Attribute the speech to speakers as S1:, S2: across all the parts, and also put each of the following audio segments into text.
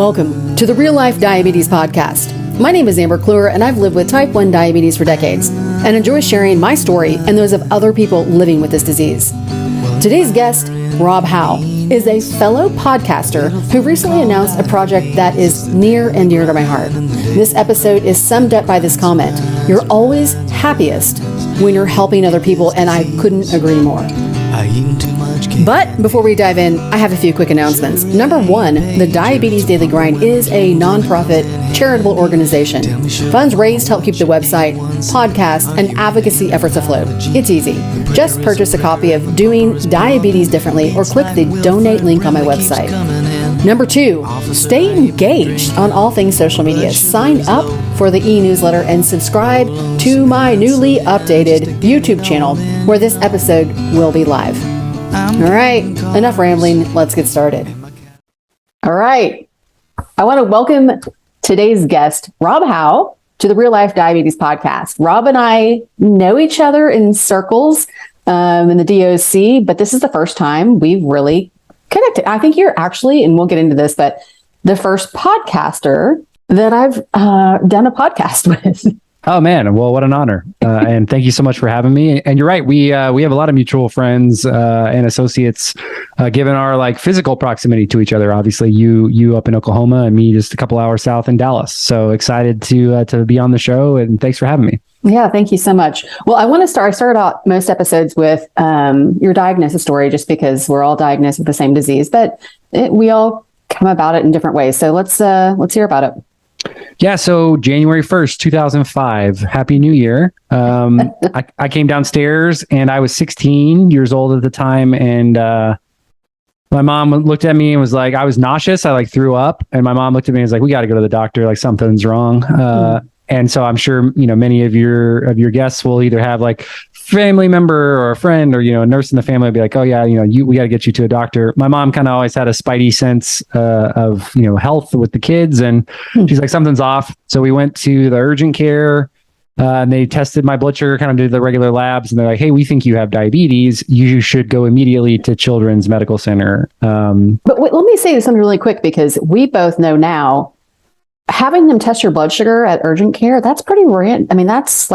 S1: Welcome to the Real Life Diabetes Podcast. My name is Amber Kluwer, and I've lived with type 1 diabetes for decades and enjoy sharing my story and those of other people living with this disease. Today's guest, Rob Howe, is a fellow podcaster who recently announced a project that is near and dear to my heart. This episode is summed up by this comment: "You're always happiest when you're helping other people," and I couldn't agree more. But before we dive in, I have a few quick announcements. Number one, the Diabetes Daily Grind is a nonprofit charitable organization. Funds raised help keep the website, podcast, and advocacy efforts afloat. It's easy. Just purchase a copy of Doing Diabetes Differently or click the donate link on my website. Number two, stay engaged on all things social media. Sign up for the e-newsletter and subscribe to my newly updated YouTube channel where this episode will be live. All right, enough rambling. Let's get started. All right. I want to welcome today's guest, Rob Howe, to the Real Life Diabetes Podcast. Rob and I know each other in circles in the DOC, but this is the first time we've really connected. I think you're actually, and we'll get into this, but the first podcaster that I've done a podcast with.
S2: Oh man, well, what an honor. And thank you so much for having me. And you're right, we have a lot of mutual friends and associates, given our physical proximity to each other. Obviously, you up in Oklahoma and me just a couple hours south in Dallas. So excited to be on the show, and thanks for having me.
S1: Yeah, thank you so much. Well, I started out most episodes with your diagnosis story, just because we're all diagnosed with the same disease, but we all come about it in different ways. So let's hear about it.
S2: Yeah, so January 1st, 2005, Happy New Year. I came downstairs and I was 16 years old at the time. And my mom looked at me and was like, I was nauseous. I threw up. And my mom looked at me and was like, we got to go to the doctor. Something's wrong. And so I'm sure, many of your guests will either have family member or a friend or, a nurse in the family will be like, oh yeah, we got to get you to a doctor. My mom kind of always had a spidey sense of, health with the kids. And she's like, something's off. So we went to the urgent care and they tested my blood sugar, kind of did the regular labs. And they're like, hey, we think you have diabetes. You should go immediately to Children's Medical Center.
S1: But wait, let me say something really quick, because we both know now, having them test your blood sugar at urgent care, that's pretty rare. I mean, that's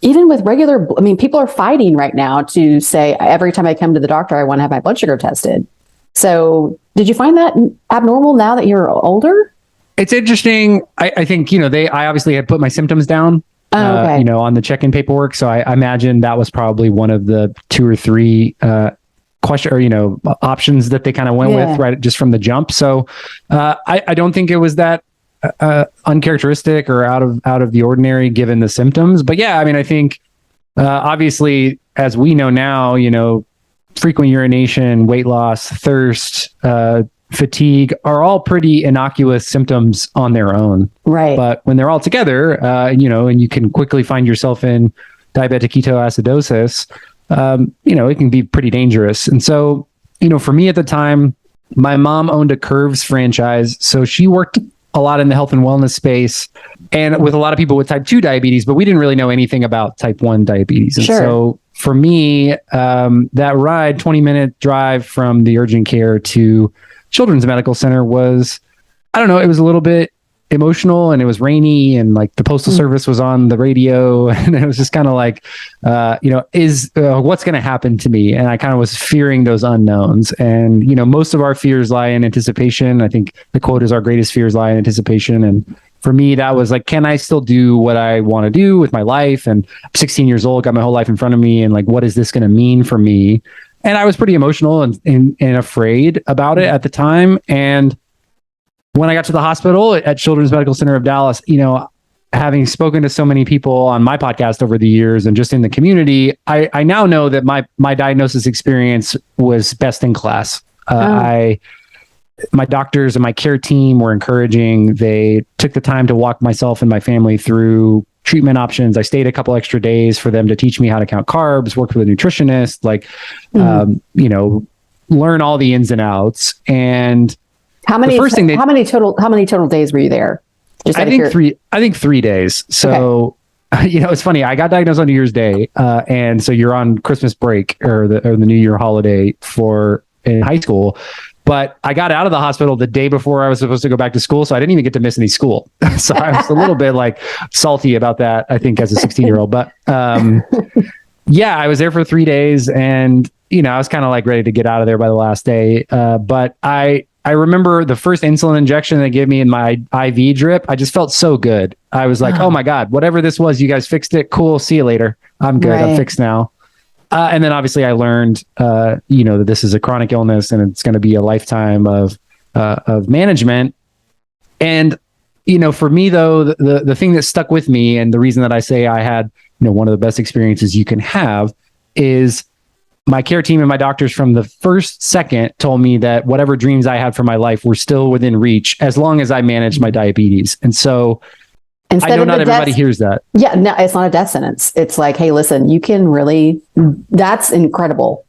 S1: even with regular, people are fighting right now to say, every time I come to the doctor, I want to have my blood sugar tested. So did you find that abnormal now that you're older?
S2: It's interesting. I think, I obviously had put my symptoms down,
S1: okay.
S2: On the check-in paperwork. So I imagine that was probably one of the 2 or 3 options that they kind of went with right just from the jump. So I don't think it was that uncharacteristic or out of the ordinary given the symptoms. But yeah, I think obviously, as we know now, frequent urination, weight loss, thirst, fatigue are all pretty innocuous symptoms on their own.
S1: Right.
S2: But when they're all together, and you can quickly find yourself in diabetic ketoacidosis, it can be pretty dangerous. And so, for me at the time, my mom owned a Curves franchise. So she worked a lot in the health and wellness space and with a lot of people with type 2 diabetes, but we didn't really know anything about type 1 diabetes. And so for me, that ride, 20-minute drive from the urgent care to Children's Medical Center was, I don't know, it was a little bit emotional, and it was rainy, and the Postal Service was on the radio, and it was just kind of what's going to happen to me? And I kind of was fearing those unknowns. And, most of our fears lie in anticipation. I think the quote is, our greatest fears lie in anticipation. And for me, that was can I still do what I want to do with my life? And I'm 16 years old, got my whole life in front of me. And what is this going to mean for me? And I was pretty emotional and afraid about it at the time. And when I got to the hospital at Children's Medical Center of Dallas, having spoken to so many people on my podcast over the years and just in the community, I now know that my diagnosis experience was best in class. My doctors and my care team were encouraging. They took the time to walk myself and my family through treatment options. I stayed a couple extra days for them to teach me how to count carbs, worked with a nutritionist, learn all the ins and outs. And
S1: how many total days were you there?
S2: I think 3 days. So, it's funny. I got diagnosed on New Year's Day. And so you're on Christmas break or the New Year holiday in high school. But I got out of the hospital the day before I was supposed to go back to school, so I didn't even get to miss any school. So I was a little bit like salty about that, I think, as a 16-year-old. But yeah, I was there for 3 days, and I was kind of like ready to get out of there by the last day. But I remember the first insulin injection they gave me in my IV drip. I just felt so good. I was like, oh my God, whatever this was, you guys fixed it. Cool. See you later. I'm good. I'm fixed now. And then obviously I learned, that this is a chronic illness and it's going to be a lifetime of management. And, for me though, the thing that stuck with me, and the reason that I say I had, one of the best experiences you can have, is my care team and my doctors from the first second told me that whatever dreams I had for my life were still within reach as long as I managed my diabetes. And so I know not everybody hears that.
S1: Yeah, no, it's not a death sentence. It's like, hey, listen, you can really, that's incredible.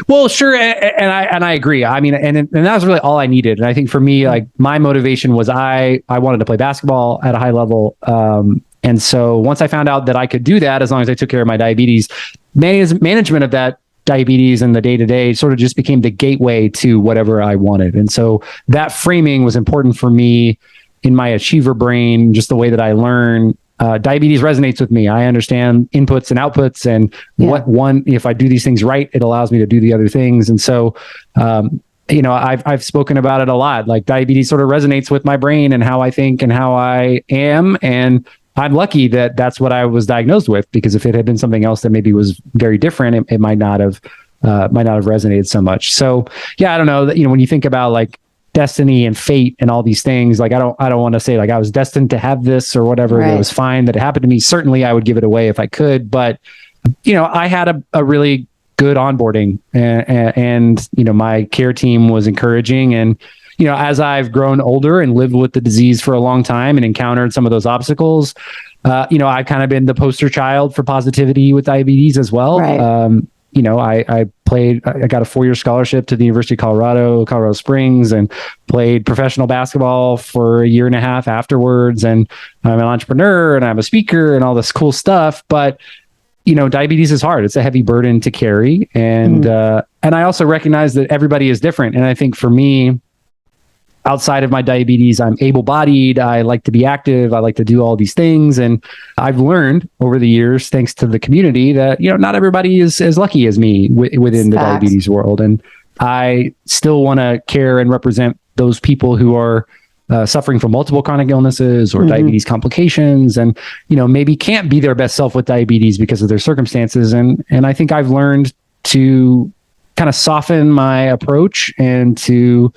S2: Well, sure. And I agree. I mean, and that was really all I needed. And I think for me, like my motivation was I wanted to play basketball at a high level. And so once I found out that I could do that, as long as I took care of my diabetes, management of that diabetes and the day-to-day sort of just became the gateway to whatever I wanted. And so that framing was important for me in my achiever brain, just the way that I learn. Diabetes resonates with me. I understand inputs and outputs, and if I do these things right, it allows me to do the other things. And so, I've spoken about it a lot. Like diabetes sort of resonates with my brain and how I think and how I am. And I'm lucky that that's what I was diagnosed with, because if it had been something else that maybe was very different, it might not have resonated so much. So yeah, I don't know that, when you think about like destiny and fate and all these things, like I don't want to say like I was destined to have this or whatever. Right. It was fine that it happened to me. Certainly I would give it away if I could, but I had a really good onboarding, and my care team was encouraging. And as I've grown older and lived with the disease for a long time and encountered some of those obstacles, I've kind of been the poster child for positivity with diabetes as well. Right. I got a 4-year scholarship to the University of Colorado Springs, and played professional basketball for a year and a half afterwards. And I'm an entrepreneur and I'm a speaker and all this cool stuff. But, diabetes is hard. It's a heavy burden to carry. And I also recognize that everybody is different. And I think for me, outside of my diabetes, I'm able-bodied. I like to be active. I like to do all these things. And I've learned over the years, thanks to the community, that, not everybody is as lucky as me within the diabetes world. And I still want to care and represent those people who are suffering from multiple chronic illnesses or diabetes complications, and, maybe can't be their best self with diabetes because of their circumstances. And I think I've learned to kind of soften my approach and to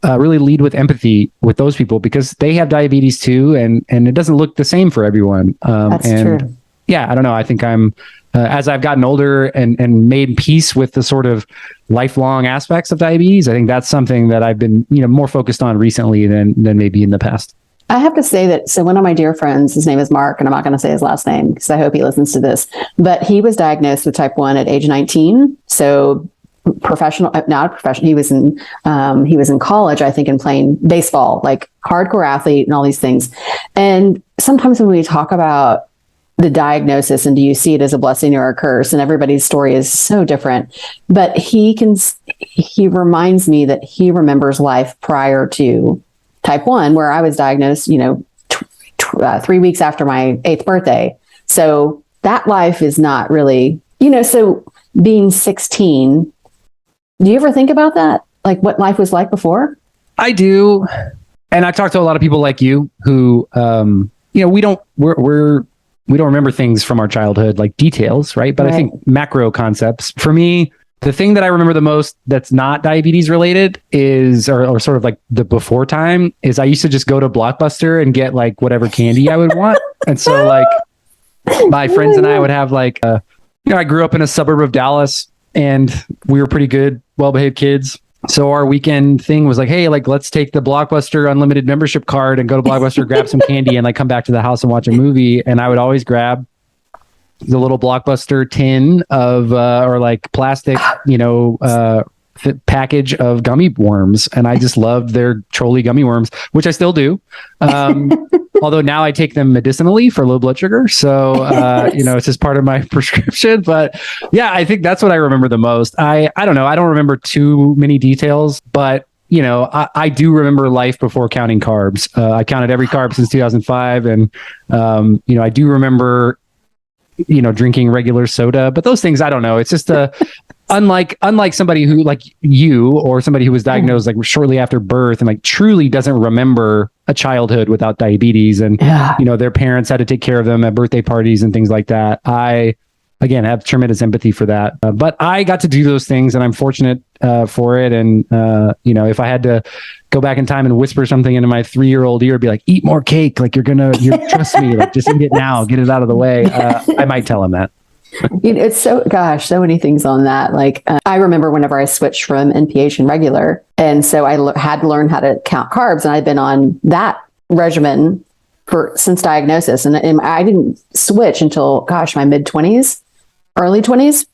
S2: really lead with empathy with those people, because they have diabetes too, and it doesn't look the same for everyone.
S1: That's true.
S2: Yeah, I don't know. I think I'm as I've gotten older and made peace with the sort of lifelong aspects of diabetes. I think that's something that I've been more focused on recently than maybe in the past.
S1: I have to say that, so one of my dear friends, his name is Mark, and I'm not going to say his last name because I hope he listens to this, but he was diagnosed with type 1 at age 19. So not professional. He was in college, I think, and playing baseball, like hardcore athlete and all these things. And sometimes when we talk about the diagnosis and do you see it as a blessing or a curse, and everybody's story is so different, but he reminds me that he remembers life prior to type 1, where I was diagnosed, 3 weeks after my 8th birthday. So that life is not really, so being 16, do you ever think about that? Like what life was like before?
S2: I do. And I talk to a lot of people like you who, we don't remember things from our childhood, like details, right? But I think macro concepts. For me, the thing that I remember the most that's not diabetes related is, or sort of like the before time, is I used to just go to Blockbuster and get like whatever candy I would want. And so like my friends and I would have like, I grew up in a suburb of Dallas, and we were pretty good, well-behaved kids. So our weekend thing was like, hey, like, let's take the Blockbuster unlimited membership card and go to Blockbuster, grab some candy, and like come back to the house and watch a movie. And I would always grab the little Blockbuster tin of, or like plastic, package of gummy worms. And I just loved their trolley gummy worms, which I still do. Although now I take them medicinally for low blood sugar. So, it's just part of my prescription. But yeah, I think that's what I remember the most. I don't know. I don't remember too many details, but I do remember life before counting carbs. I counted every carb since 2005. And, I do remember, drinking regular soda, but those things, I don't know. It's just unlike somebody who like you or somebody who was diagnosed like shortly after birth and like truly doesn't remember a childhood without diabetes. And, their parents had to take care of them at birthday parties and things like that. I, again, have tremendous empathy for that. But I got to do those things and I'm fortunate for it. And, if I had to go back in time and whisper something into my 3-year-old ear, be like, eat more cake. Like you trust me, like just eat it now, get it out of the way. I might tell him that.
S1: It's so many things on that. Like I remember whenever I switched from NPH and regular. And so I had to learn how to count carbs. And I've been on that regimen since diagnosis. And I didn't switch until, my mid-20s, early 20s.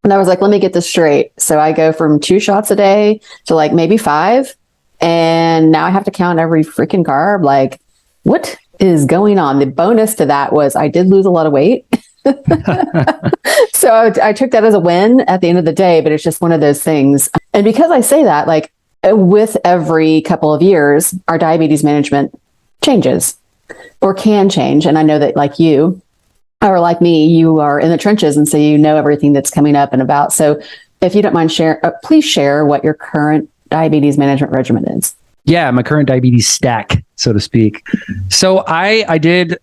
S1: And I was like, let me get this straight. So I go from 2 shots a day to like maybe 5. And now I have to count every freaking carb. Like, what is going on? The bonus to that was I did lose a lot of weight. So I took that as a win at the end of the day, but it's just one of those things. And because I say that, like with every couple of years, our diabetes management changes or can change. And I know that like you, or like me, you are in the trenches. And so you know everything that's coming up and about. So if you don't mind please share what your current diabetes management regimen is.
S2: Yeah, my current diabetes stack, so to speak. So I did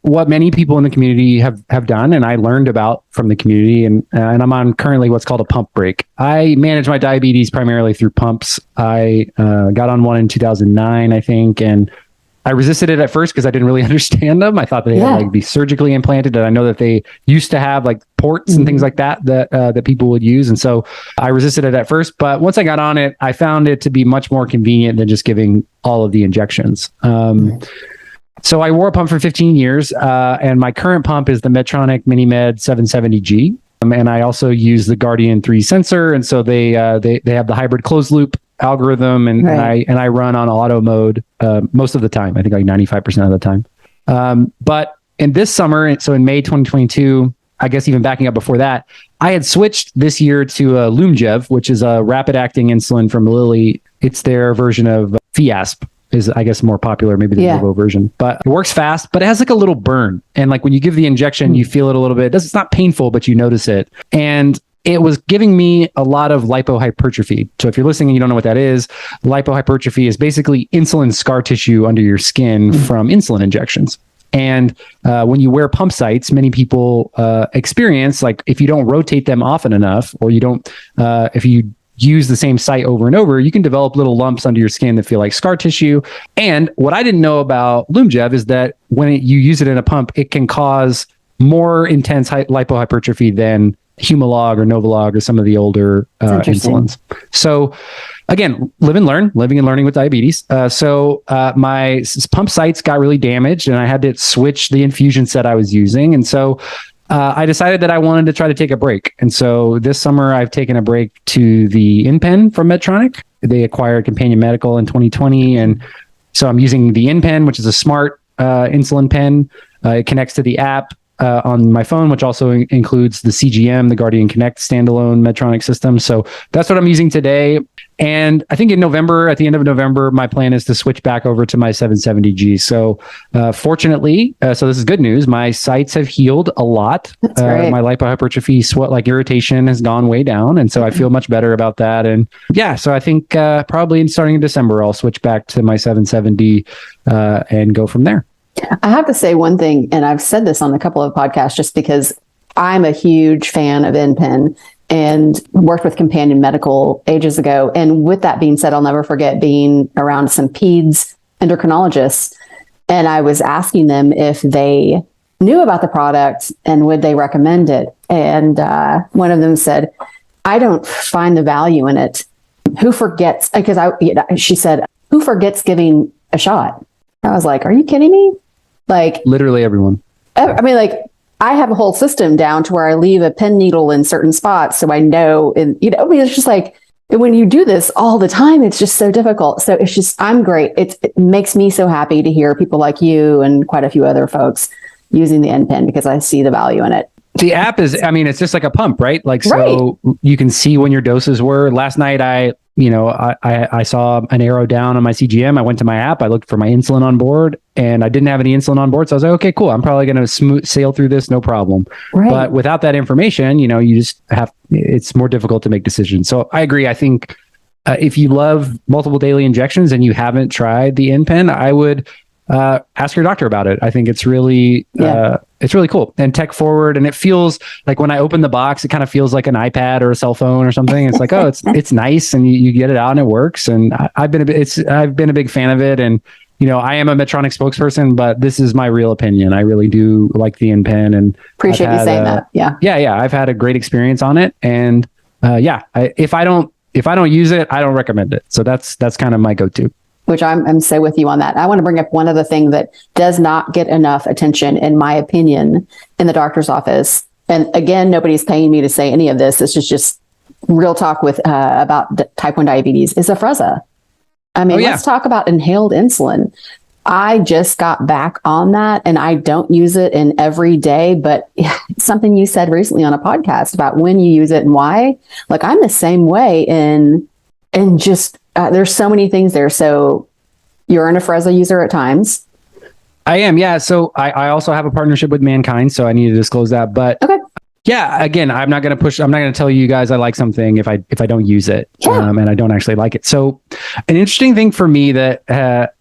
S2: what many people in the community have done, and I learned about from the community, and I'm on currently what's called a pump break. I manage my diabetes primarily through pumps. I got on one in 2009, I think, and I resisted it at first because I didn't really understand them. I thought they had like be surgically implanted, and I know that they used to have like ports and things like that people would use, and so I resisted it at first. But once I got on it, I found it to be much more convenient than just giving all of the injections. So I wore a pump for 15 years, and my current pump is the Medtronic MiniMed 770G. And I also use the Guardian 3 sensor, and so they have the hybrid closed loop algorithm, and I run on auto mode most of the time. I think like 95% of the time. But in this summer, so in May 2022, I guess even backing up before that, I had switched this year to Lumjev, which is a rapid acting insulin from Lilly. It's their version of Fiasp. Is I guess more popular, maybe the Novo version, but it works fast, but it has like a little burn. And like when you give the injection, you feel it a little bit. It's not painful, but you notice it. And it was giving me a lot of lipohypertrophy. So if you're listening and you don't know what that is, lipohypertrophy is basically insulin scar tissue under your skin from insulin injections. And when you wear pump sites, many people experience like if you don't rotate them often enough, or you don't, if you use the same site over and over, you can develop little lumps under your skin that feel like scar tissue. And what I didn't know about Lumjev is that when you use it in a pump, it can cause more intense lipohypertrophy than Humalog or Novolog or some of the older insulins. So again, living and learning with diabetes. So my pump sites got really damaged and I had to switch the infusion set I was using. And so I decided that I wanted to try to take a break. And so this summer I've taken a break to the InPen from Medtronic. They acquired Companion Medical in 2020. And so I'm using the InPen, which is a smart insulin pen. It connects to the app on my phone, which also includes the CGM, the Guardian Connect standalone Medtronic system. So that's what I'm using today. And I think at the end of November, my plan is to switch back over to my 770G. So fortunately, so this is good news. My sites have healed a lot.
S1: That's great.
S2: My lipohypertrophy, like irritation has gone way down. And so I feel much better about that. And yeah, so I think probably starting in December, I'll switch back to my 770 and go from there.
S1: I have to say one thing, and I've said this on a couple of podcasts just because I'm a huge fan of InPen and worked with Companion Medical ages ago. And with that being said, I'll never forget being around some peds endocrinologists. And I was asking them if they knew about the product and would they recommend it. And one of them said, I don't find the value in it. Who forgets? Because she said, who forgets giving a shot? I was like, are you kidding me? Like
S2: literally everyone.
S1: I mean, like I have a whole system down to where I leave a pen needle in certain spots. So I know, I mean, it's just like, when you do this all the time, it's just so difficult. So it's just, I'm great. It makes me so happy to hear people like you and quite a few other folks using the NPen because I see the value in it.
S2: The app is, I mean, it's just like a pump, right? Like, so you can see when your doses were. Last night, I saw an arrow down on my CGM. I went to my app. I looked for my insulin on board, and I didn't have any insulin on board. So I was like, okay, cool. I'm probably going to sail through this, no problem.
S1: Right.
S2: But without that information, you just have, it's more difficult to make decisions. So I agree. I think if you love multiple daily injections and you haven't tried the NPen, I would ask your doctor about it. I think it's really, it's really cool and tech forward. And it feels like when I open the box, it kind of feels like an iPad or a cell phone or something. It's like, oh, it's nice. And you get it out and it works. And I've been a big fan of it. And, I am a Medtronic spokesperson, but this is my real opinion. I really do like the NPen, and
S1: appreciate you saying that.
S2: Yeah. I've had a great experience on it. And if I don't use it, I don't recommend it. So that's kind of my go-to.
S1: Which I'm so with you on that. I want to bring up one other thing that does not get enough attention, in my opinion, in the doctor's office. And again, nobody's paying me to say any of this. This is just real talk with about type 1 diabetes is Afrezza. I mean, let's talk about inhaled insulin. I just got back on that, and I don't use it in every day, but something you said recently on a podcast about when you use it and why. Like, I'm the same way in just there's so many things there. So you're an Afrezza user at times.
S2: I am. Yeah. So I also have a partnership with Mankind, so I need to disclose that. But yeah, again, I'm not going to tell you guys I like something if I don't use it and I don't actually like it. So an interesting thing for me that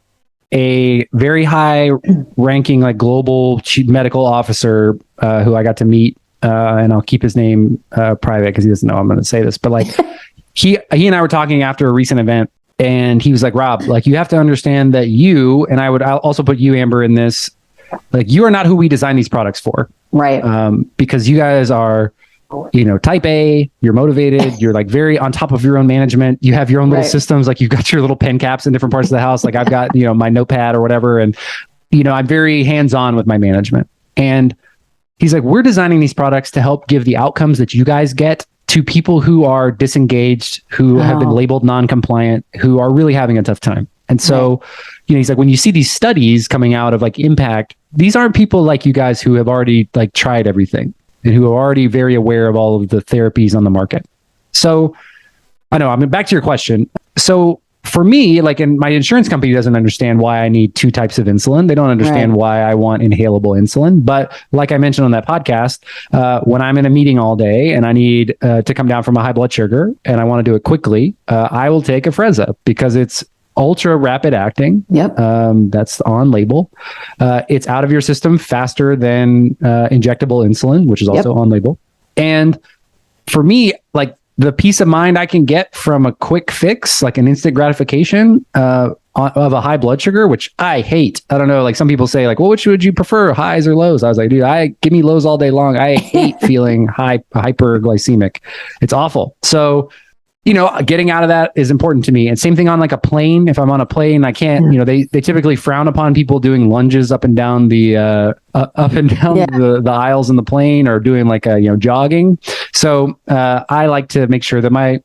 S2: a very high ranking, like global chief medical officer who I got to meet, and I'll keep his name private because he doesn't know I'm going to say this, but like, He and I were talking after a recent event, and he was like, Rob, like, you have to understand that I'll also put you, Amber, in this, like, you are not who we design these products for.
S1: Right.
S2: Because you guys are, type A, you're motivated, you're like very on top of your own management. You have your own little systems. Like, you've got your little pen caps in different parts of the house. Like, I've got, my notepad or whatever. And, I'm very hands-on with my management. And he's like, we're designing these products to help give the outcomes that you guys get to people who are disengaged, who have been labeled non-compliant, who are really having a tough time. And so, he's like, when you see these studies coming out of like impact, these aren't people like you guys who have already like tried everything and who are already very aware of all of the therapies on the market. So back to your question. So for me, like, and my insurance company doesn't understand why I need two types of insulin. They don't understand why I want inhalable insulin. But like I mentioned on that podcast, when I'm in a meeting all day and I need to come down from a high blood sugar and I want to do it quickly, I will take Afrezza because it's ultra rapid acting.
S1: Yep.
S2: That's on label. It's out of your system faster than injectable insulin, which is also on label. And for me, like, the peace of mind I can get from a quick fix, like an instant gratification of a high blood sugar, which I hate. I don't know. Like, some people say, like, well, which would you prefer, highs or lows? I was like, dude, give me lows all day long. I hate feeling hyperglycemic. It's awful. So, getting out of that is important to me. And same thing on like a plane. If I'm on a plane, I can't, they typically frown upon people doing lunges up and down the the aisles in the plane, or doing like jogging. So I like to make sure that I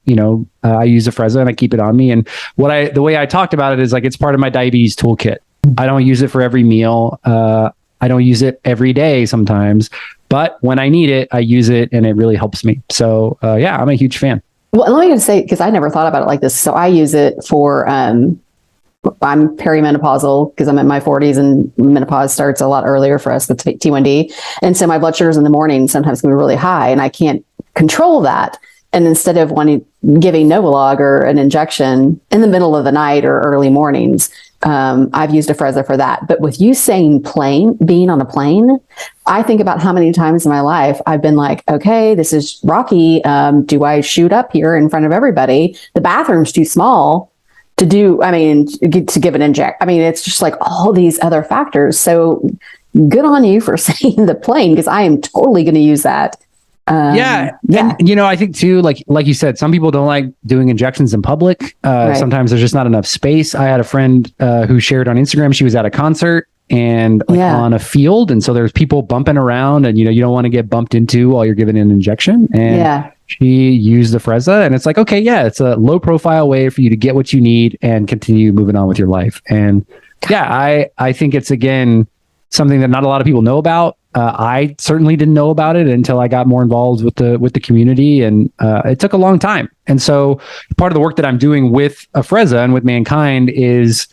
S2: use Afrezza and I keep it on me. And the way I talked about it is like, it's part of my diabetes toolkit. I don't use it for every meal. I don't use it every day sometimes, but when I need it, I use it and it really helps me. So I'm a huge fan.
S1: Well, let me just say, because I never thought about it like this. So I use it for, I'm perimenopausal because I'm in my 40s and menopause starts a lot earlier for us with T1D. And so my blood sugars in the morning sometimes can be really high and I can't control that. And instead of giving Novolog or an injection in the middle of the night or early mornings, I've used Afrezza for that. But with you saying being on a plane, I think about how many times in my life I've been like, okay, this is rocky. Do I shoot up here in front of everybody? The bathroom's too small to give an inject. I mean, it's just like all these other factors. So good on you for saying the plane, because I am totally going to use that. And I think too, like you said, some people don't like doing injections in public. Sometimes there's just not enough space. I had a friend who shared on Instagram, she was at a concert and on a field, and so there's people bumping around, and you don't want to get bumped into while you're giving an injection. And
S2: she used the Afrezza, and it's like, okay, yeah, it's a low profile way for you to get what you need and continue moving on with your life. And yeah, I think it's, again, something that not a lot of people know about. I certainly didn't know about it until I got more involved with the community, and it took a long time. And so part of the work that I'm doing with Afrezza and with Mankind is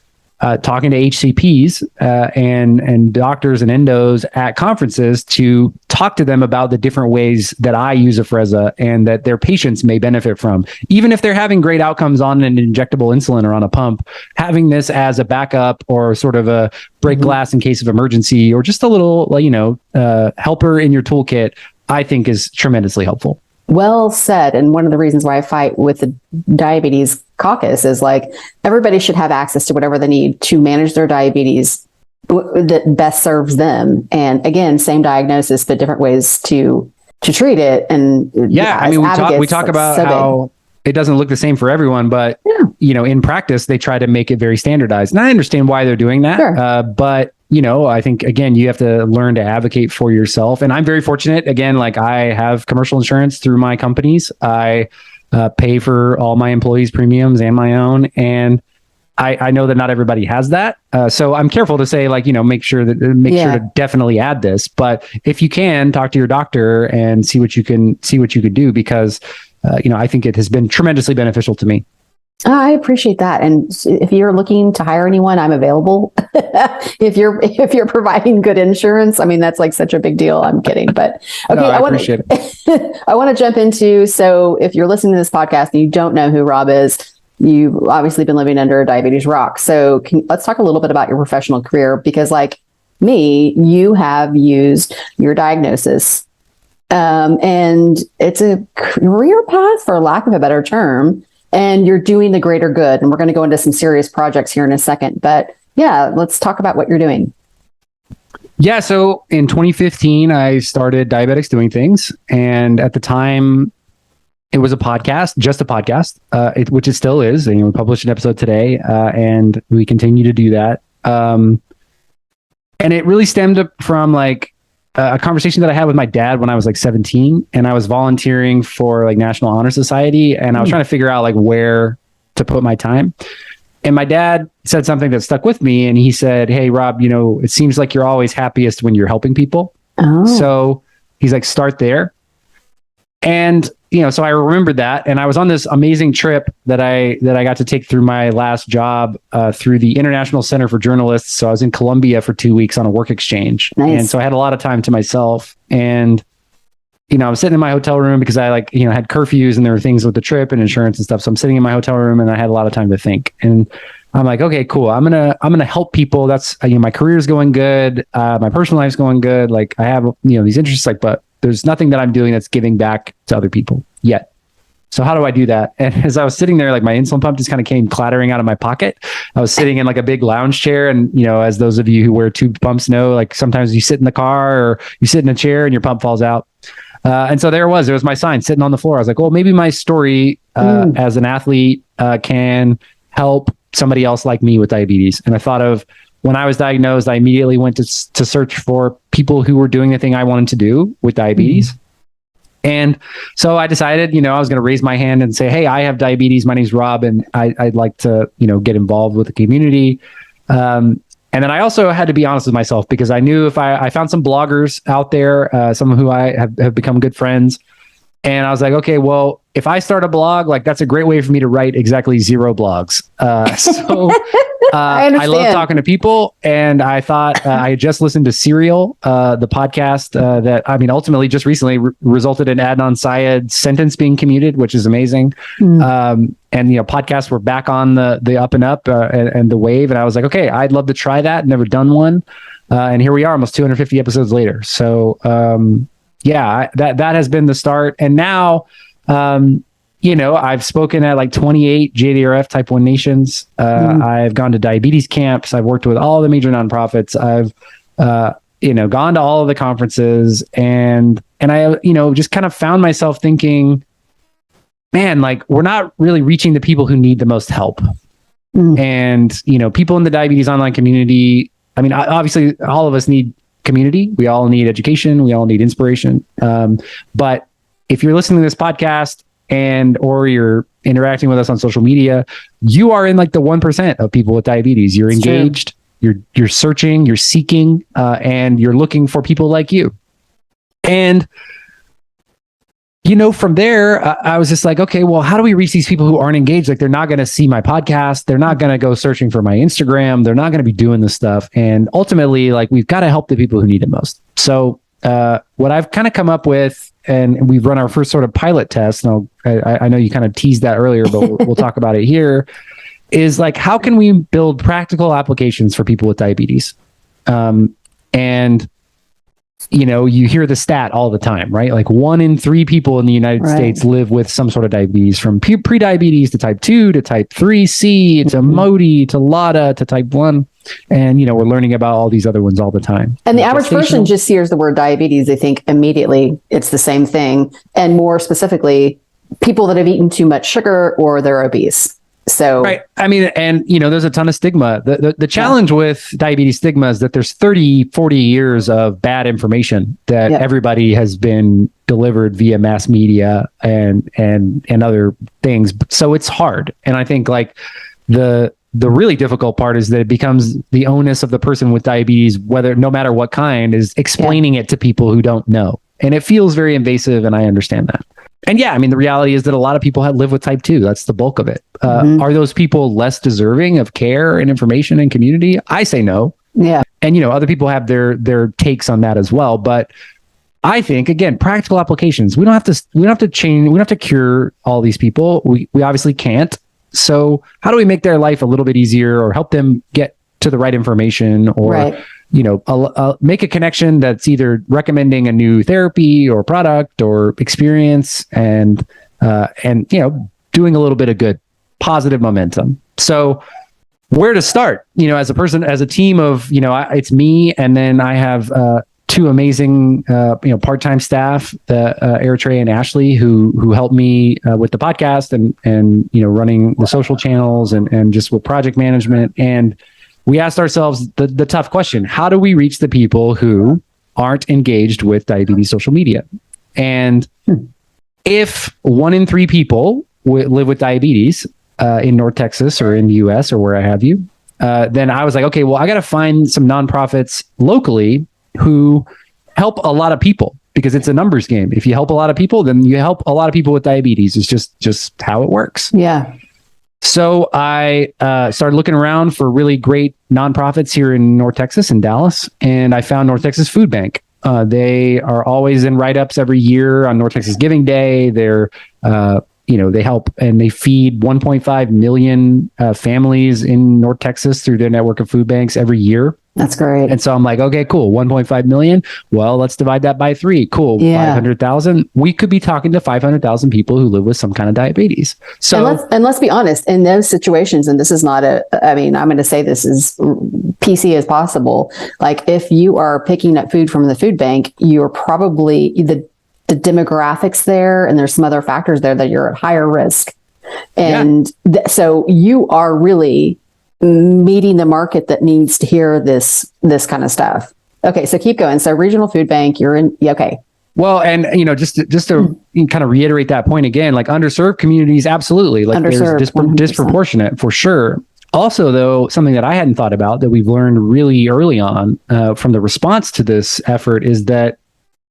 S2: talking to HCPs and doctors and endos at conferences to talk to them about the different ways that I use Afrezza and that their patients may benefit from. Even if they're having great outcomes on an injectable insulin or on a pump, having this as a backup or sort of a break glass in case of emergency, or just a little, helper in your toolkit, I think is tremendously helpful.
S1: Well said. And one of the reasons why I fight with the diabetes caucus is like everybody should have access to whatever they need to manage their diabetes that best serves them. And again, same diagnosis, but different ways to treat it. And
S2: yeah, I mean, we talk about so how it doesn't look the same for everyone, but in practice, they try to make it very standardized. And I understand why they're doing that. Sure. But I think, again, you have to learn to advocate for yourself. And I'm very fortunate. Again, like, I have commercial insurance through my companies. I pay for all my employees' premiums and my own. And I know that not everybody has that. So I'm careful to say, make sure to definitely add this. But if you can, talk to your doctor and see what you could do, because I think it has been tremendously beneficial to me.
S1: I appreciate that. And if you're looking to hire anyone, I'm available. if you're providing good insurance, I mean, that's like such a big deal. I'm kidding, but okay.
S2: No, I appreciate it.
S1: I want to jump into, so if you're listening to this podcast and you don't know who Rob is, you've obviously been living under a diabetes rock. So let's talk a little bit about your professional career, because like me, you have used your diagnosis, and it's a career path, for lack of a better term. And you're doing the greater good. And we're going to go into some serious projects here in a second. But yeah, let's talk about what you're doing.
S2: Yeah. So in 2015, I started Diabetics Doing Things. And at the time, it was a podcast, just a podcast, which it still is. And we published an episode today, and we continue to do that. And it really stemmed from a conversation that I had with my dad when I was 17, and I was volunteering for National Honor Society, and I was trying to figure out where to put my time. And my dad said something that stuck with me, and he said, "Hey, Rob, it seems like you're always happiest when you're helping people." Oh. So he's like, "Start there." And so I remembered that, and I was on this amazing trip that I got to take through my last job through the International Center for Journalists. So I was in Colombia for 2 weeks on a work exchange. Nice. And so I had a lot of time to myself, and I was sitting in my hotel room because I had curfews, and there were things with the trip and insurance and stuff. So I'm sitting in my hotel room, and I had a lot of time to think. And I'm like, okay, cool. I'm gonna help people. That's my career's going good. My personal life's going good. I have these interests, but there's nothing that I'm doing that's giving back to other people yet. So how do I do that? And as I was sitting there, my insulin pump just kind of came clattering out of my pocket. I was sitting in a big lounge chair. And, as those of you who wear tube pumps know, sometimes you sit in the car or you sit in a chair and your pump falls out. And so there was my sign sitting on the floor. I was like, well, maybe my story as an athlete can help somebody else like me with diabetes. And I thought of, when I was diagnosed, I immediately went to search for people who were doing the thing I wanted to do with diabetes. And so I decided, I was going to raise my hand and say, hey, I have diabetes. My name's Rob, and I'd like to, get involved with the community. And then I also had to be honest with myself, because I knew if I found some bloggers out there, some of who I have become good friends. And I was like, okay, well, if I start a blog, that's a great way for me to write exactly 0 blogs. I love talking to people, and I thought I had just listened to Serial, the podcast that ultimately just recently resulted in Adnan Syed's sentence being commuted, which is amazing. And podcasts were back on the up and up and the wave, and I was like, okay, I'd love to try that. Never done one, and here we are, almost 250 episodes later. So that has been the start, and now. I've spoken at 28 JDRF Type 1 nations. I've gone to diabetes camps. I've worked with all the major nonprofits. I've, gone to all of the conferences, and I, just kind of found myself thinking, man, we're not really reaching the people who need the most help. And, people in the diabetes online community, obviously all of us need community. We all need education. We all need inspiration. But if you're listening to this podcast or you're interacting with us on social media, you are in like the 1% of people with diabetes. You're engaged, you're searching, you're seeking, and you're looking for people like you. And from there, I was just like, okay, well, how do we reach these people who aren't engaged? Like, they're not going to see my podcast. They're not going to go searching for my Instagram. They're not going to be doing this stuff. And ultimately, like, we've got to help the people who need it most. So what I've kind of come up with, and we've run our first sort of pilot test, and I know you kind of teased that earlier, but we'll talk about it here, is like, how can we build practical applications for people with diabetes? And you hear the stat all the time, right? Like 1 in 3 people in the United States live with some sort of diabetes, from pre-diabetes to type 2 to type 3C to MODY to LADA to type 1. And, we're learning about all these other ones all the time.
S1: And the average person just hears the word diabetes, they think immediately it's the same thing. And more specifically, people that have eaten too much sugar or they're obese. So,
S2: right. I mean, and there's a ton of stigma. The challenge with diabetes stigma is that there's 30, 40 years of bad information that everybody has been delivered via mass media and other things. So it's hard. And I think like the really difficult part is that it becomes the onus of the person with diabetes, no matter what kind, is explaining it to people who don't know. And it feels very invasive, and I understand that. And yeah, I mean, the reality is that a lot of people live with type 2. That's the bulk of it. Are those people less deserving of care and information and community? I say no.
S1: Yeah.
S2: And, other people have their takes on that as well. But I think, again, practical applications. We don't have to change. We don't have to cure all these people. We obviously can't. So how do we make their life a little bit easier, or help them get to the right information, or make a connection that's either recommending a new therapy or product or experience, and doing a little bit of good, positive momentum. So where to start? As a person, as a team of, it's me, and then I have 2 amazing part-time staff, Eritrey and Ashley, who help me with the podcast and running the social channels and just with project management. And we asked ourselves the tough question: how do we reach the people who aren't engaged with diabetes social media? And if 1 in 3 people live with diabetes in North Texas or in the US or where I have you, then I was like, okay, well, I got to find some nonprofits locally who help a lot of people, because it's a numbers game. If you help a lot of people, then you help a lot of people with diabetes. It's just how it works.
S1: Yeah.
S2: So I started looking around for really great nonprofits here in North Texas, in Dallas, and I found North Texas Food Bank. They are always in write-ups every year on North Texas Giving Day. They're they help and they feed 1.5 million families in North Texas through their network of food banks every year.
S1: That's great.
S2: And so I'm like, okay, cool. 1.5 million. Well, let's divide that by 3. Cool. Yeah. 500,000. We could be talking to 500,000 people who live with some kind of diabetes. So,
S1: and let's be honest, in those situations, and this is not I'm going to say this as PC as possible. Like, if you are picking up food from the food bank, you're probably the demographics there, and there's some other factors there that you're at higher risk. And so you are really meeting the market that needs to hear this kind of stuff. Okay, so keep going. So regional food bank, you're in. Okay.
S2: Well, and just to kind of reiterate that point again, like underserved communities, absolutely, like there's disproportionate for sure. Also, though, something that I hadn't thought about that we've learned really early on from the response to this effort is that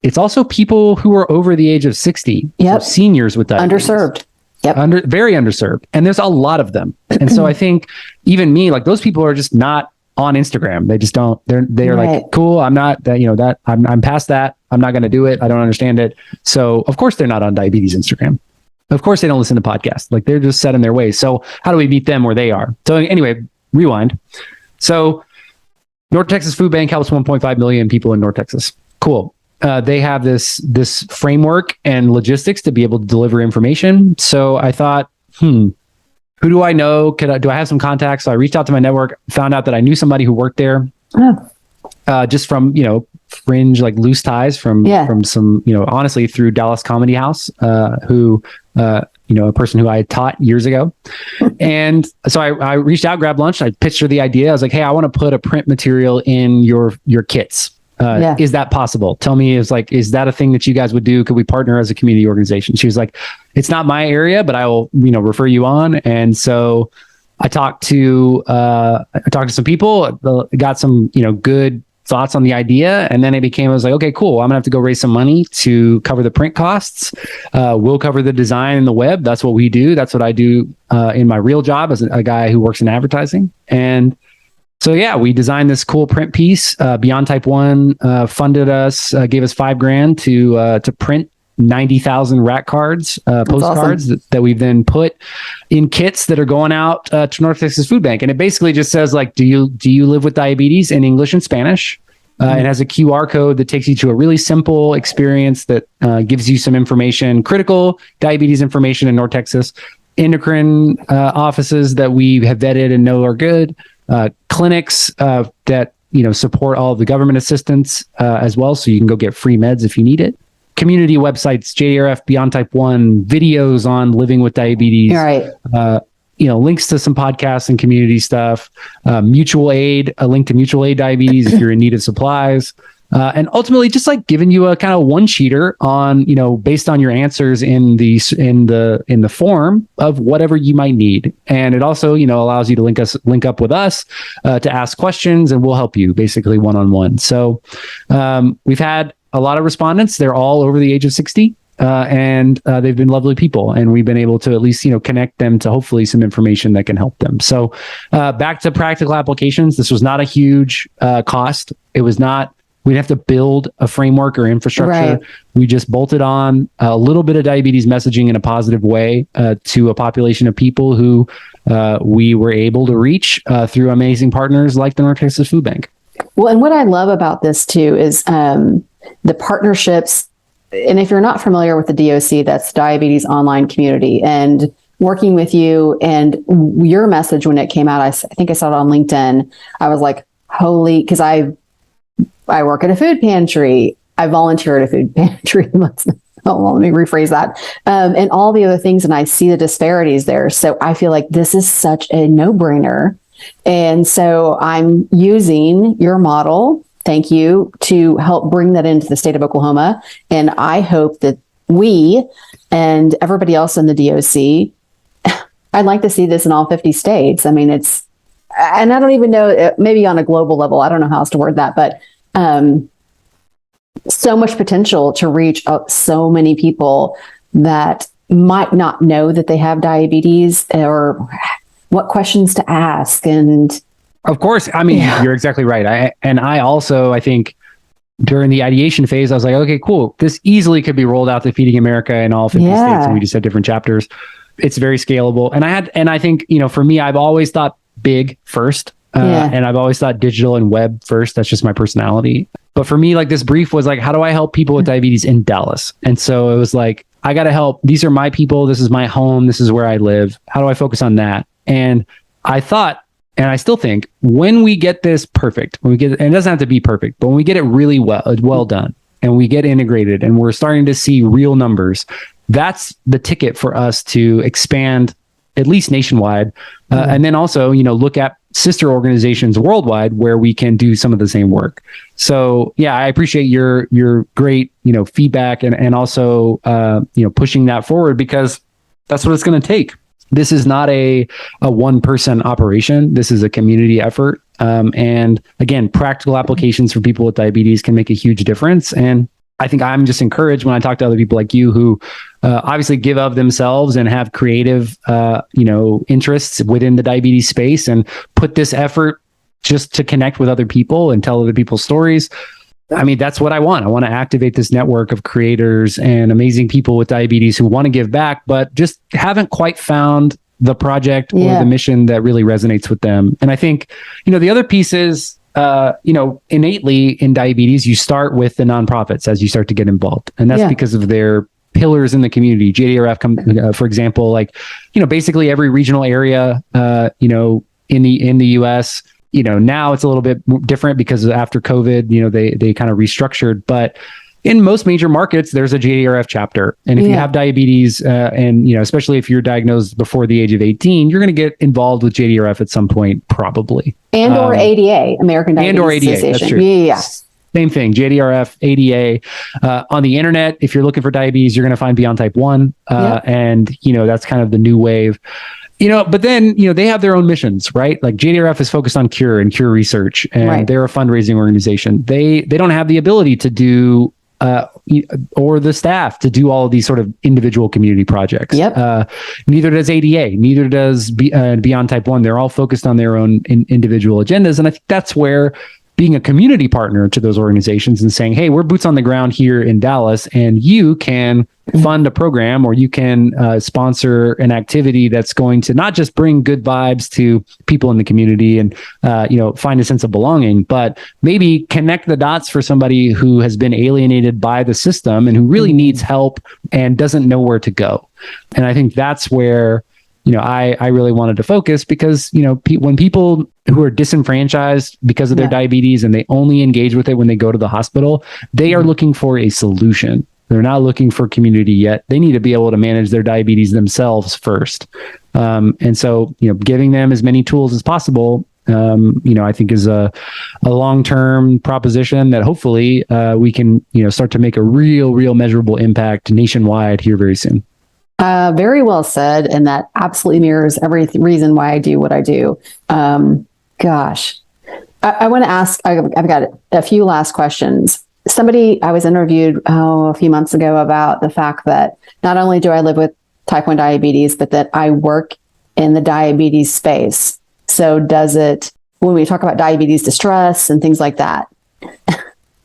S2: it's also people who are over the age of 60, so seniors with diabetes. Underserved. Yep. Very underserved. And there's a lot of them. And so I think even me, like, those people are just not on Instagram. They just don't, they're right. Like, cool, I'm not that, I'm past that. I'm not going to do it. I don't understand it. So of course they're not on diabetes Instagram. Of course they don't listen to podcasts. Like, they're just set in their ways. So how do we meet them where they are? So anyway, rewind. So North Texas Food Bank helps 1.5 million people in North Texas. Cool. They have this framework and logistics to be able to deliver information. So I thought, who do I know? Do I have some contacts? So I reached out to my network, found out that I knew somebody who worked there, just from, fringe, like loose ties from some, honestly, through Dallas Comedy House, who, a person who I had taught years ago. And so I reached out, grabbed lunch. I pitched her the idea. I was like, hey, I want to put a print material in your kits. Is that possible? Tell me, is that a thing that you guys would do? Could we partner as a community organization? She was like, it's not my area, but I will, refer you on. And so I talked to some people, got some, good thoughts on the idea. And then I was like, okay, cool. I'm gonna have to go raise some money to cover the print costs. We'll cover the design and the web. That's what we do. That's what I do in my real job as a guy who works in advertising. And so, yeah, we designed this cool print piece. Beyond Type-1 funded us, gave us $5,000 to print 90,000 rack cards, postcards awesome. that we've then put in kits that are going out to North Texas Food Bank. And it basically just says, like, do you live with diabetes in English and Spanish? It has a QR code that takes you to a really simple experience that gives you some information, critical diabetes information in North Texas, endocrine offices that we have vetted and know are good, clinics that support all of the government assistance as well, so you can go get free meds if you need it. Community websites, JDRF, Beyond Type-1, videos on living with diabetes,
S1: right.
S2: Links to some podcasts and community stuff, mutual aid, a link to mutual aid diabetes if you're in need of supplies. And ultimately just like giving you a kind of one sheeter on, based on your answers in the form of whatever you might need. And it also, allows you to link up with us to ask questions, and we'll help you basically one-on-one. So we've had a lot of respondents. They're all over the age of 60. And they've been lovely people, and we've been able to at least, connect them to hopefully some information that can help them. So back to practical applications. This was not a huge cost. It was not, we'd have to build a framework or infrastructure. Right. We just bolted on a little bit of diabetes messaging in a positive way to a population of people who we were able to reach through amazing partners like the North Texas Food Bank.
S1: Well, and what I love about this too is the partnerships. And if you're not familiar with the DOC, that's Diabetes Online Community, and working with you and your message when it came out, I think I saw it on LinkedIn. I was like, holy, because I work at a food pantry. I volunteer at a food pantry. Let me rephrase that. And all the other things. And I see the disparities there. So I feel like this is such a no-brainer. And so I'm using your model, thank you, to help bring that into the state of Oklahoma. And I hope that we and everybody else in the DOC, I'd like to see this in all 50 states. I mean, and I don't even know, maybe on a global level, I don't know how else to word that, but so much potential to reach so many people that might not know that they have diabetes or what questions to ask. And
S2: of course, I mean, You're exactly right. I think during the ideation phase, I was like, okay, cool. This easily could be rolled out to Feeding America in all 50 states, and we just had different chapters. It's very scalable. And I think, for me, I've always thought big first, and I've always thought digital and web first. That's just my personality. But for me, like, this brief was like, how do I help people with diabetes in Dallas? And so it was like, I got to help. These are my people. This is my home. This is where I live. How do I focus on that? And I thought, and I still think, when we get this perfect, and it doesn't have to be perfect, but when we get it really well done, and we get integrated, and we're starting to see real numbers, that's the ticket for us to expand at least nationwide, and then also, look at sister organizations worldwide where we can do some of the same work. So yeah, I appreciate your great feedback and also pushing that forward, because that's what it's going to take. This is not a one-person operation. This is a community effort. And again, practical applications for people with diabetes can make a huge difference. And I think I'm just encouraged when I talk to other people like you who obviously give of themselves and have creative, interests within the diabetes space, and put this effort just to connect with other people and tell other people's stories. I mean, that's what I want. I want to activate this network of creators and amazing people with diabetes who want to give back, but just haven't quite found the project or the mission that really resonates with them. And I think, the other piece is, innately in diabetes, you start with the nonprofits as you start to get involved. And that's because of their pillars in the community. JDRF, for example, basically every regional area, in the US, now it's a little bit different because after COVID, they kind of restructured, but in most major markets, there's a JDRF chapter. And if you have diabetes, and, especially if you're diagnosed before the age of 18, you're going to get involved with JDRF at some point, probably.
S1: And or ADA, American Diabetes Association.
S2: That's true.
S1: Yeah.
S2: Same thing, JDRF, ADA. On the internet, if you're looking for diabetes, you're going to find Beyond Type 1. And, that's kind of the new wave. But then, they have their own missions, right? Like JDRF is focused on cure and cure research, and they're a fundraising organization. They don't have the ability to do, or the staff to do all of these sort of individual community projects. Neither does ADA, neither does Beyond Type 1. They're all focused on their own individual agendas. And I think that's where being a community partner to those organizations and saying, hey, we're boots on the ground here in Dallas, and you can fund a program, or you can sponsor an activity that's going to not just bring good vibes to people in the community and, find a sense of belonging, but maybe connect the dots for somebody who has been alienated by the system and who really needs help and doesn't know where to go. And I think that's where, I really wanted to focus, because, when people who are disenfranchised because of their diabetes and they only engage with it when they go to the hospital, they are looking for a solution. They're not looking for community yet. They need to be able to manage their diabetes themselves first. And so, giving them as many tools as possible, I think is a long-term proposition that hopefully we can, start to make a real measurable impact nationwide here very soon.
S1: Very well said. And that absolutely mirrors every reason why I do what I do. Gosh, I want to ask, I've got a few last questions. I was interviewed a few months ago about the fact that not only do I live with type 1 diabetes, but that I work in the diabetes space. So when we talk about diabetes distress and things like that,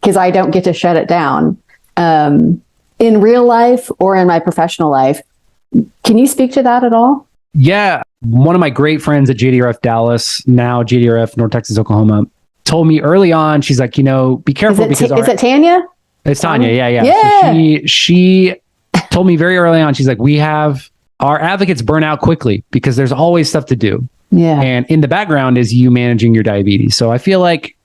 S1: because I don't get to shut it down in real life or in my professional life. Can you speak to that at all?
S2: Yeah. One of my great friends at JDRF Dallas, now JDRF North Texas, Oklahoma, told me early on, she's like, be careful
S1: is it Tanya?
S2: It's Tanya. Yeah. So she told me very early on, she's like, our advocates burn out quickly because there's always stuff to do.
S1: Yeah.
S2: And in the background is you managing your diabetes. So I feel like,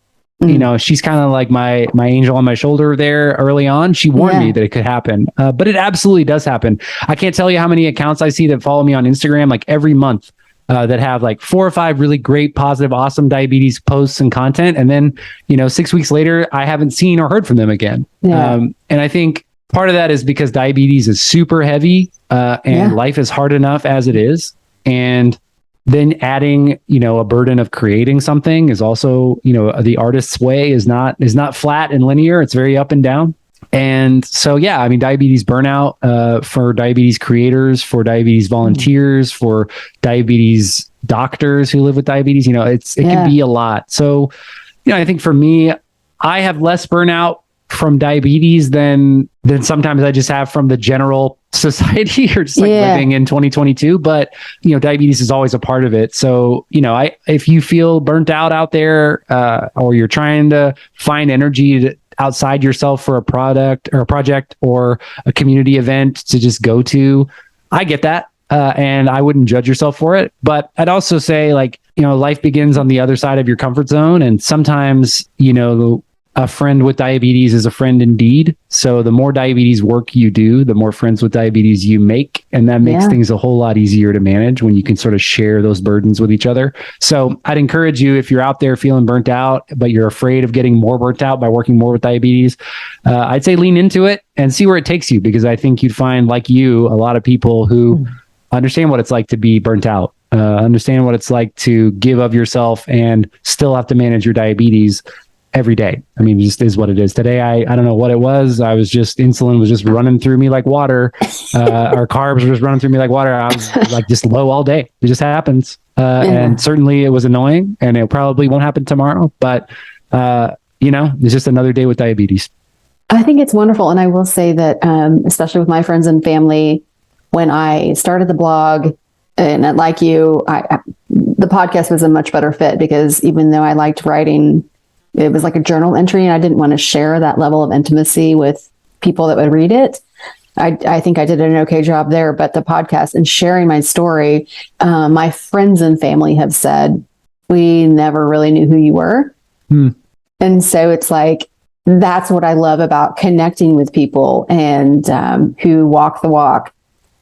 S2: she's kind of like my angel on my shoulder there early on. She warned me that it could happen, but it absolutely does happen. I can't tell you how many accounts I see that follow me on Instagram, like every month, that have like 4 or 5 really great, positive, awesome diabetes posts and content. And then, 6 weeks later, I haven't seen or heard from them again. Yeah. And I think part of that is because diabetes is super heavy, and life is hard enough as it is. And then adding, a burden of creating something is also, the artist's way is not flat and linear. It's very up and down. And so, diabetes burnout for diabetes creators, for diabetes volunteers, for diabetes doctors who live with diabetes, it can be a lot. So, I think for me, I have less burnout from diabetes than sometimes I just have from the general society or just living in 2022. But, diabetes is always a part of it. So, if you feel burnt out there, or you're trying to find energy outside yourself for a product or a project or a community event to just go to, I get that. And I wouldn't judge yourself for it. But I'd also say life begins on the other side of your comfort zone. And sometimes, a friend with diabetes is a friend indeed. So the more diabetes work you do, the more friends with diabetes you make. And that makes things a whole lot easier to manage when you can sort of share those burdens with each other. So I'd encourage you, if you're out there feeling burnt out, but you're afraid of getting more burnt out by working more with diabetes, I'd say lean into it and see where it takes you, because I think you'd find, like you, a lot of people who understand what it's like to be burnt out, understand what it's like to give of yourself and still have to manage your diabetes every day. I mean, it just is what it is. Today, I don't know what it was. Insulin was just running through me like water. Our carbs were just running through me like water. I was like just low all day. It just happens. And certainly it was annoying, and it probably won't happen tomorrow, but it's just another day with diabetes.
S1: I think it's wonderful. And I will say that, especially with my friends and family, when I started the blog, and like you, the podcast was a much better fit, because even though I liked writing, it was like a journal entry, and I didn't want to share that level of intimacy with people that would read it. I think I did an okay job there, but the podcast and sharing my story, my friends and family have said, we never really knew who you were. And so it's like, that's what I love about connecting with people and who walk the walk,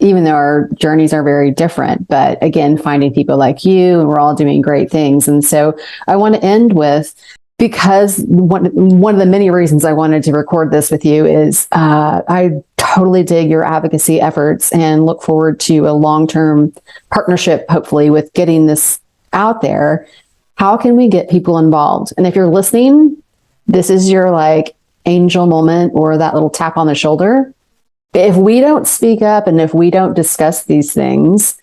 S1: even though our journeys are very different. But again, finding people like you, and we're all doing great things. And so I want to end with, because one of the many reasons I wanted to record this with you is I totally dig your advocacy efforts and look forward to a long-term partnership, hopefully, with getting this out there. How can we get people involved? And if you're listening, this is your like angel moment or that little tap on the shoulder. If we don't speak up and if we don't discuss these things,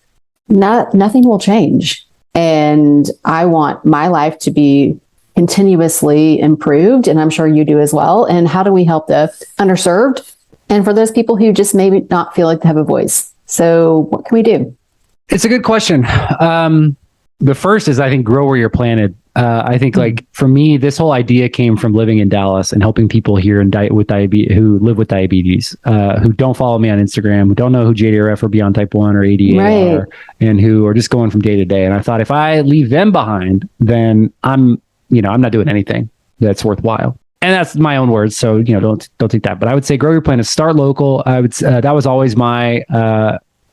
S1: nothing will change. And I want my life to be continuously improved, and I'm sure you do as well. And how do we help the underserved? And for those people who just maybe not feel like they have a voice. So what can we do?
S2: It's a good question. The first is, I think, grow where you're planted. I think, like, for me, this whole idea came from living in Dallas and helping people here with diabetes, who live with diabetes, who don't follow me on Instagram, who don't know who JDRF or Beyond Type 1 or ADA are, and who are just going from day to day. And I thought, if I leave them behind, then I'm not doing anything that's worthwhile. And that's my own words, so don't take that. But I would say grow your planet, start local. I would that was always my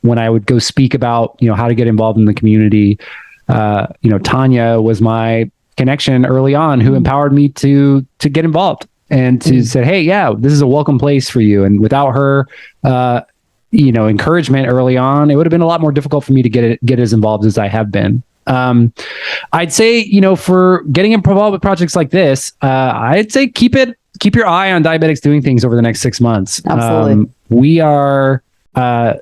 S2: when I would go speak about how to get involved in the community. Tanya was my connection early on, who empowered me to get involved and to say, hey, yeah, this is a welcome place for you. And without her, encouragement early on, it would have been a lot more difficult for me to get as involved as I have been. I'd say, for getting involved with projects like this, I'd say keep your eye on Diabetics Doing Things over the next 6 months.
S1: Absolutely.
S2: We are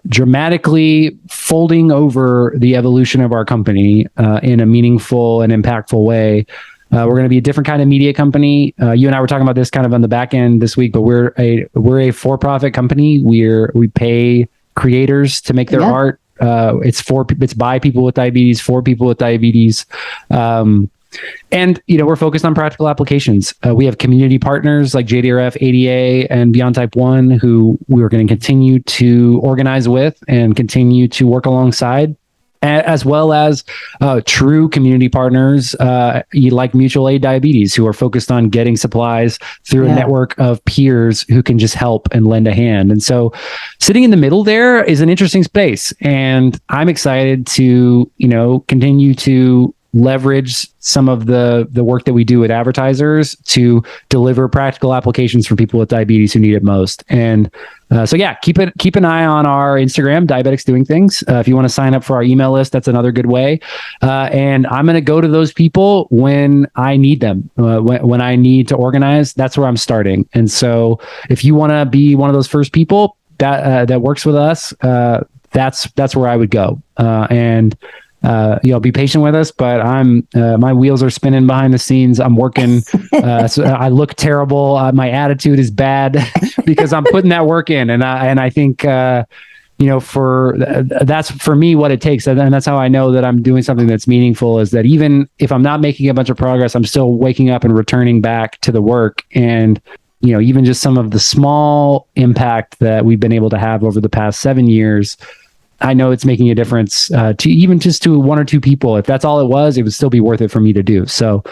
S2: dramatically folding over the evolution of our company in a meaningful and impactful way. We're going to be a different kind of media company. You and I were talking about this kind of on the back end this week, but we're a for-profit company. We pay creators to make their art. It's by people with diabetes, for people with diabetes. And we're focused on practical applications. We have community partners like JDRF, ADA, and Beyond Type 1, who we're going to continue to organize with and continue to work alongside, as well as true community partners like Mutual Aid Diabetes, who are focused on getting supplies through a network of peers who can just help and lend a hand. And so sitting in the middle there is an interesting space. And I'm excited to, continue to leverage some of the work that we do with advertisers to deliver practical applications for people with diabetes who need it most. And keep an eye on our Instagram, Diabetics Doing Things. If you want to sign up for our email list, that's another good way. And I'm going to go to those people when I need them, when I need to organize. That's where I'm starting. And so if you want to be one of those first people that works with us, that's where I would go. Be patient with us, but my wheels are spinning behind the scenes. I'm working. So I look terrible. My attitude is bad because I'm putting that work in. And I think, that's for me what it takes. And that's how I know that I'm doing something that's meaningful, is that even if I'm not making a bunch of progress, I'm still waking up and returning back to the work. And, even just some of the small impact that we've been able to have over the past 7 years, I know it's making a difference to even just to one or two people. If that's all it would still be worth it for me to do. So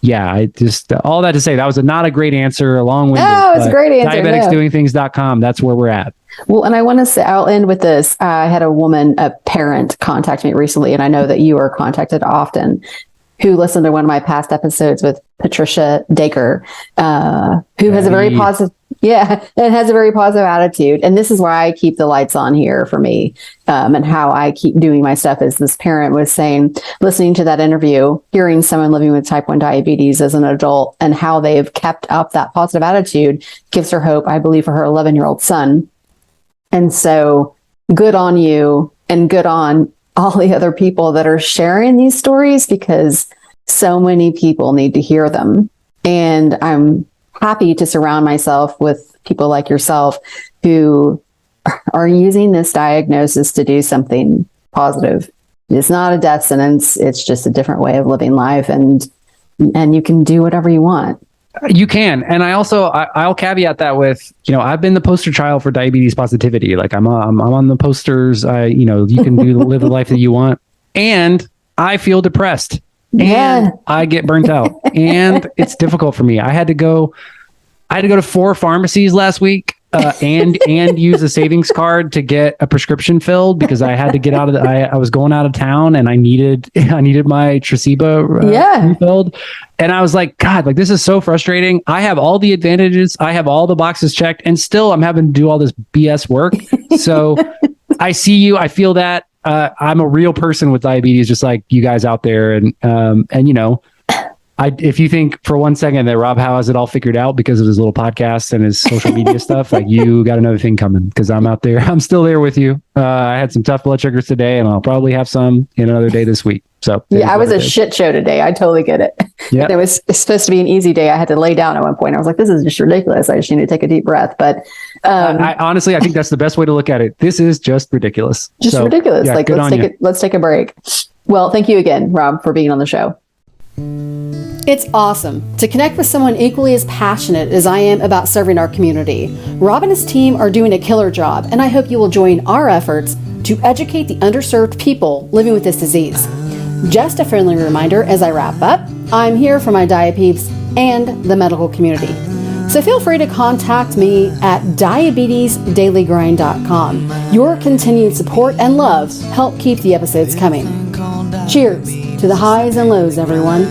S2: yeah, I just, all that to say, that was not a great answer, long-winded.
S1: No, it's a great answer.
S2: Diabeticsdoingthings.com. That's where we're at.
S1: Well, and I want to say, I'll end with this. I had a parent contact me recently, and I know that you are contacted often, who listened to one of my past episodes with Patricia Dacre, who has a very positive, and has a very positive attitude. And this is why I keep the lights on here for me, and how I keep doing my stuff. Is this parent was saying, listening to that interview, hearing someone living with type 1 diabetes as an adult and how they've kept up that positive attitude gives her hope, I believe, for her 11-year-old son. And so good on you, and good on all the other people that are sharing these stories, because so many people need to hear them. And I'm happy to surround myself with people like yourself who are using this diagnosis to do something positive. It's not a death sentence. It's just a different way of living life. And you can do whatever you want.
S2: You can. And I'll caveat that with, I've been the poster child for diabetes positivity. Like I'm on the posters, you can live the life that you want. And I feel depressed, and I get burnt out, and it's difficult for me. I had to go to 4 pharmacies last week and use a savings card to get a prescription filled because I had to get out of I was going out of town and I needed my Tresiba refilled. And I was like, God, like this is so frustrating. I have all the advantages. I have all the boxes checked and still I'm having to do all this BS work. So I see you. I feel that. I'm a real person with diabetes, just like you guys out there. And you know, if you think for 1 second that Rob Howe has it all figured out because of his little podcast and his social media stuff, like you got another thing coming because I'm out there. I'm still there with you. I had some tough blood sugars today and I'll probably have some in another day this week. So
S1: yeah, I was a shit show today. I totally get it. Yeah. It's supposed to be an easy day. I had to lay down at one point. I was like, this is just ridiculous. I just need to take a deep breath. But
S2: I honestly think that's the best way to look at it. This is just ridiculous.
S1: Ridiculous. Yeah, like let's take a break. Well, thank you again, Rob, for being on the show. It's awesome to connect with someone equally as passionate as I am about serving our community. Rob and his team are doing a killer job, and I hope you will join our efforts to educate the underserved people living with this disease. Just a friendly reminder as I wrap up, I'm here for my diapeeps and the medical community. So feel free to contact me at diabetesdailygrind.com. Your continued support and love help keep the episodes coming. Cheers to the highs and lows, everyone.